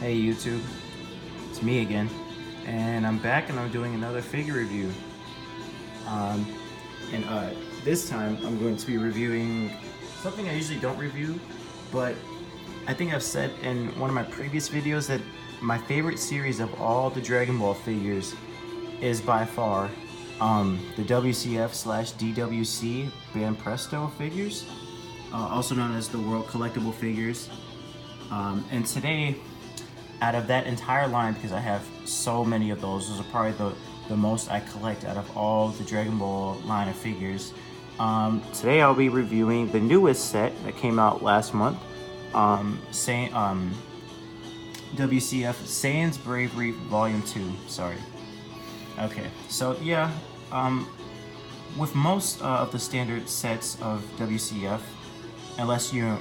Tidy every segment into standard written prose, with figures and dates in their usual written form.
Hey YouTube, it's me again, and I'm back and I'm doing another figure review. Um, and this time I'm going to be reviewing something I usually don't review, but I think I've said in one of my previous videos that my favorite series of all the Dragon Ball figures is by far the WCF slash DWC Band Presto figures, also known as the World Collectible Figures. And today, out of that entire line, because I have so many of those are probably the most I collect out of all the Dragon Ball line of figures. Today I'll be reviewing the newest set that came out last month, WCF Saiyans Bravery Volume 2, sorry. Okay, so yeah, with most of the standard sets of WCF, unless you're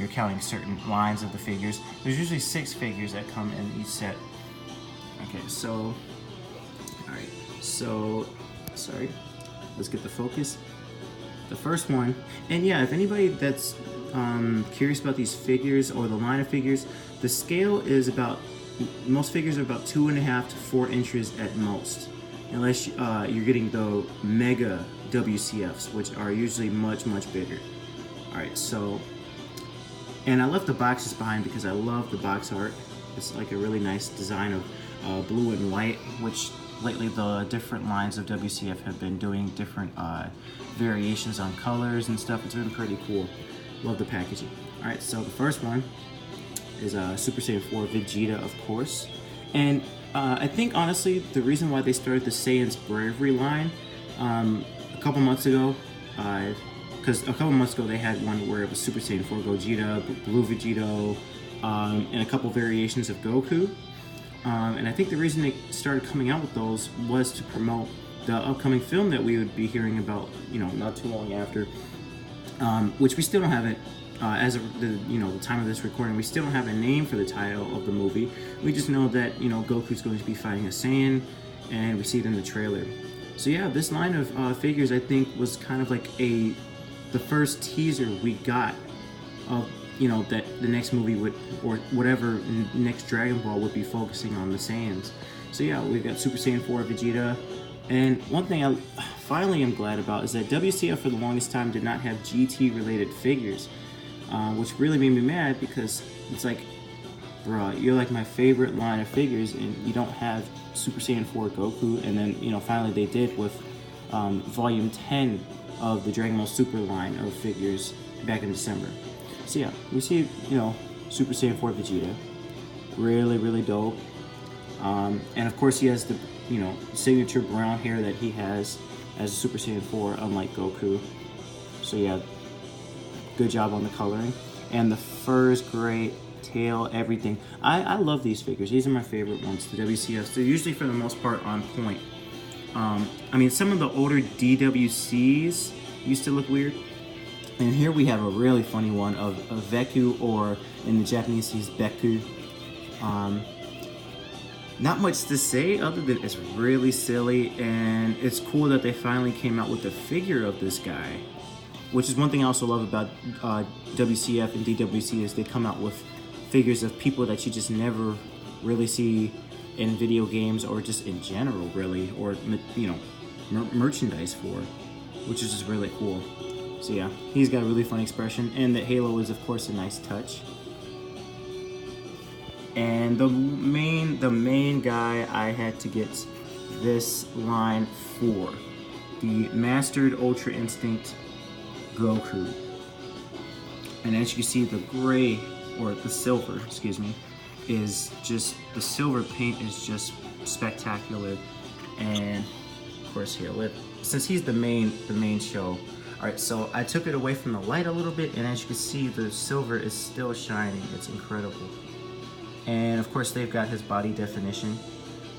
counting certain lines of the figures, there's usually 6 figures that come in each set. Okay, so, alright, so, sorry, let's get the focus. The first one, and yeah, if anybody that's curious about these figures or the line of figures, the scale is about, most figures are about 2.5 to 4 inches at most, unless you're getting the mega WCFs, which are usually much bigger. Alright, so, and I left the boxes behind because I love the box art. It's like a really nice design of blue and white, which lately the different lines of WCF have been doing different variations on colors and stuff. It's been pretty cool. Love the packaging. Alright, so the first one is Super Saiyan 4 Vegeta, of course. And I think, honestly, the reason why they started the Saiyans Bravery line a couple months ago, because a couple months ago they had one where it was Super Saiyan 4 Gogeta, Blue Vegeta, and a couple variations of Goku. And I think the reason they started coming out with those was to promote the upcoming film that we would be hearing about, not too long after, which we still don't have it, as of the time of this recording, we still don't have a name for the title of the movie. We just know that, Goku's going to be fighting a Saiyan, and we see it in the trailer. So yeah, this line of figures, I think, was kind of like the first teaser we got of, that the next movie would, or whatever next Dragon Ball would be focusing on the Saiyans. So yeah, we've got Super Saiyan 4 Vegeta. And one thing I finally am glad about is that WCF for the longest time did not have GT related figures, which really made me mad because it's like, bruh, you're like my favorite line of figures and you don't have Super Saiyan 4 Goku. And then, finally they did with Volume 10 of the Dragon Ball Super line of figures back in December. So yeah, we see, Super Saiyan 4 Vegeta. Really dope. And of course he has the, signature brown hair that he has as a Super Saiyan 4, unlike Goku. So yeah, good job on the coloring. And the fur is great, tail, everything. I love these figures. These are my favorite ones, the WCFs. They're usually, for the most part, on point. I mean, some of the older DWCs used to look weird. And here we have a really funny one of Veku, or in the Japanese he's Beku. Not much to say other than it's really silly, and it's cool that they finally came out with a figure of this guy. Which is one thing I also love about WCF and DWC, is they come out with figures of people that you just never really see in video games, or just in general, really, or merchandise for, which is just really cool. So yeah, he's got a really fun expression, and the halo is of course a nice touch. And the main guy I had to get this line for, the Mastered Ultra Instinct Goku. And as you can see, the gray, or the silver, excuse me, is just, the silver paint is just spectacular. And of course here, since he's the main show. Alright, so I took it away from the light a little bit, and as you can see, the silver is still shining. It's incredible. And of course they've got his body definition,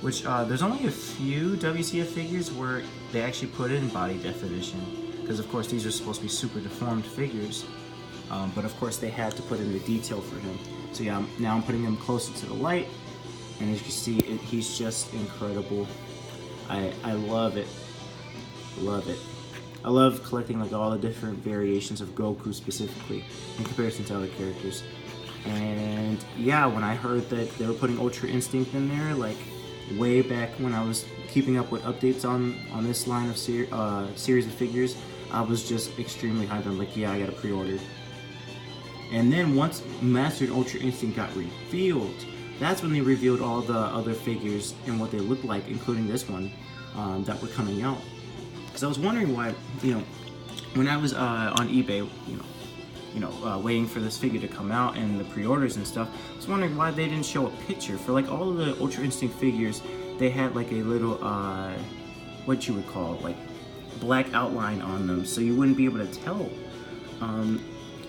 which there's only a few WCF figures where they actually put in body definition, because of course these are supposed to be super deformed figures. But of course they had to put in the detail for him. So yeah, now I'm putting him closer to the light, and as you can see, he's just incredible. I love it. Love it. I love collecting like all the different variations of Goku specifically in comparison to other characters. And yeah, when I heard that they were putting Ultra Instinct in there, like way back when I was keeping up with updates on this line of series of figures, I was just extremely hyped. I'm like, yeah, I gotta pre-order. And then once Mastered Ultra Instinct got revealed, that's when they revealed all the other figures and what they looked like, including this one, that were coming out. Because I was wondering why, you know, when I was on eBay, waiting for this figure to come out and the pre-orders and stuff, I was wondering why they didn't show a picture. For like all of the Ultra Instinct figures, they had like a little, what you would call, like black outline on them, so you wouldn't be able to tell.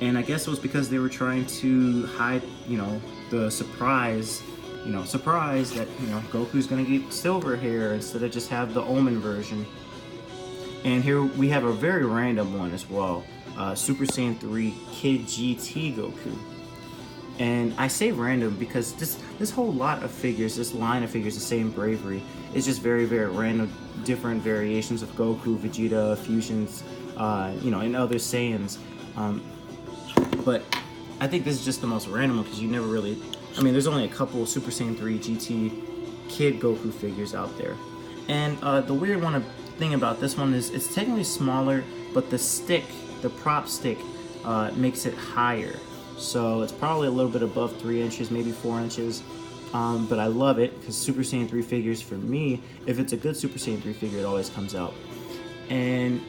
And I guess it was because they were trying to hide, the surprise, that, Goku's gonna get silver hair instead of just have the Omen version. And here we have a very random one as well. Super Saiyan 3 Kid GT Goku. And I say random because this whole lot of figures, this line of figures, the same Bravery, is just very, very random, different variations of Goku, Vegeta, fusions, and other Saiyans. But I think this is just the most random one because you never really, there's only a couple Super Saiyan 3 GT Kid Goku figures out there. And the weird thing about this one is it's technically smaller, but the prop stick makes it higher. So it's probably a little bit above 3 inches, maybe 4 inches. But I love it because Super Saiyan 3 figures, for me, if it's a good Super Saiyan 3 figure, it always comes out. And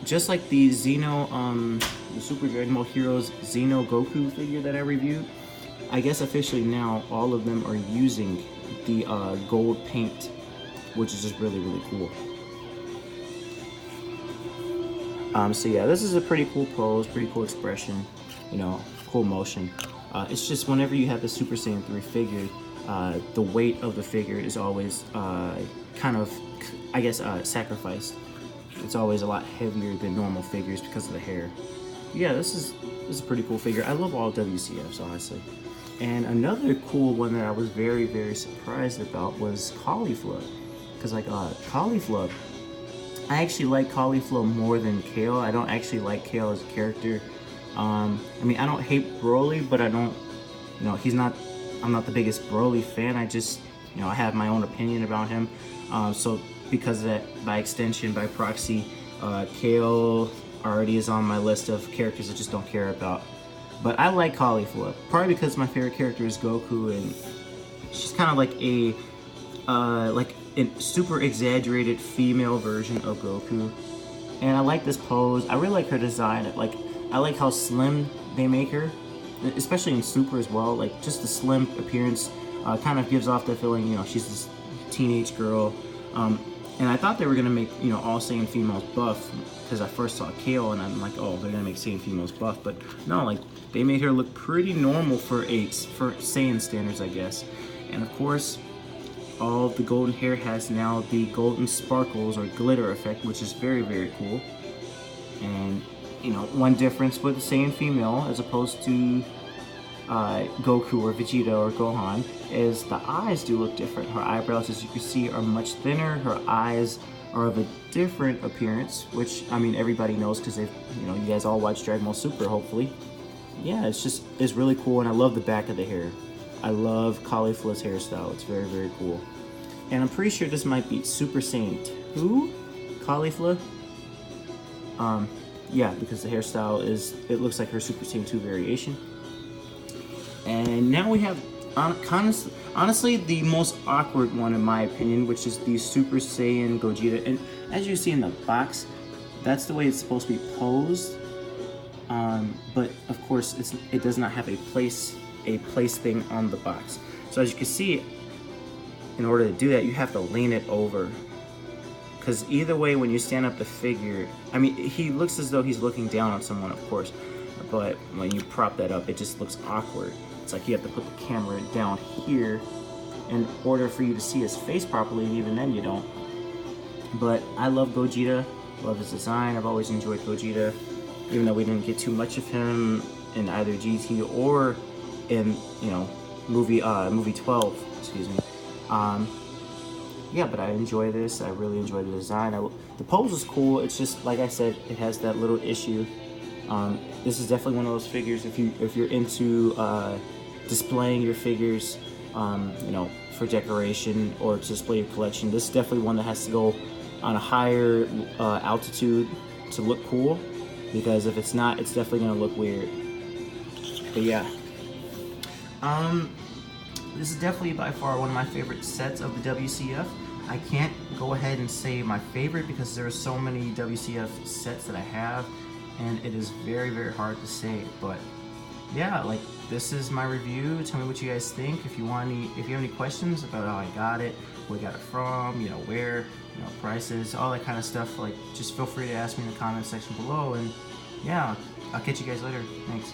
just like the the Super Dragon Ball Heroes Xeno Goku figure that I reviewed, I guess officially now all of them are using the gold paint, which is just really, really cool. So yeah, this is a pretty cool pose, pretty cool expression, cool motion. It's just whenever you have the Super Saiyan 3 figure, the weight of the figure is always kind of, sacrificed. It's always a lot heavier than normal figures because of the hair. Yeah, this is a pretty cool figure. I love all WCFs, honestly. And another cool one that I was very, very surprised about was Caulifla. Because Caulifla, I actually like Caulifla more than Kale. I don't actually like Kale as a character. I don't hate Broly, but I don't, I'm not the biggest Broly fan. I just, I have my own opinion about him. So because of that, by extension, by proxy, Kale already is on my list of characters I just don't care about. But I like Caulifla, probably because my favorite character is Goku, and she's kind of like a super exaggerated female version of Goku. And I like this pose. I really like her design. I like how slim they make her, especially in Super as well. Like just the slim appearance kind of gives off the feeling, she's this teenage girl. And I thought they were gonna make, all Saiyan females buff, because I first saw Kale and I'm like, oh, they're gonna make Saiyan females buff, but no, like they made her look pretty normal for Saiyan standards, I guess. And of course, all of the golden hair has now the golden sparkles or glitter effect, which is very, very cool. And one difference with the Saiyan female as opposed to Goku or Vegeta or Gohan is the eyes do look different. Her eyebrows, as you can see, are much thinner. Her eyes are of a different appearance, which everybody knows because they've you guys all watch Dragon Ball Super, hopefully. Yeah, it's really cool, and I love the back of the hair. I love Caulifla's hairstyle. It's very, very cool. And I'm pretty sure this might be Super Saiyan 2 Caulifla. Yeah, because the hairstyle it looks like her Super Saiyan 2 variation. And now we have, honestly, the most awkward one in my opinion, which is the Super Saiyan Gogeta. And as you see in the box, that's the way it's supposed to be posed. But of course, it does not have a place thing on the box. So as you can see, in order to do that, you have to lean it over. Because either way, when you stand up the figure, he looks as though he's looking down on someone, of course. But when you prop that up, it just looks awkward. It's like you have to put the camera down here in order for you to see his face properly, and even then you don't. But I love Gogeta, love his design. I've always enjoyed Gogeta, even though we didn't get too much of him in either GT or in, movie 12, excuse me. Yeah, but I enjoy this. I really enjoy the design. The pose is cool. It's just, like I said, it has that little issue This is definitely one of those figures if you're into displaying your figures, you know, for decoration or to display your collection. This is definitely one that has to go on a higher altitude to look cool, because if it's not, it's definitely gonna look weird. But yeah, this is definitely by far one of my favorite sets of the WCF. I can't go ahead and say my favorite because there are so many WCF sets that I have, and it is very, very hard to say. But yeah, like, this is my review. Tell me what you guys think. If you have any questions about how I got it, where I got it from, you know, where, you know, prices, all that kind of stuff, like, just feel free to ask me in the comment section below. And yeah, I'll catch you guys later. Thanks.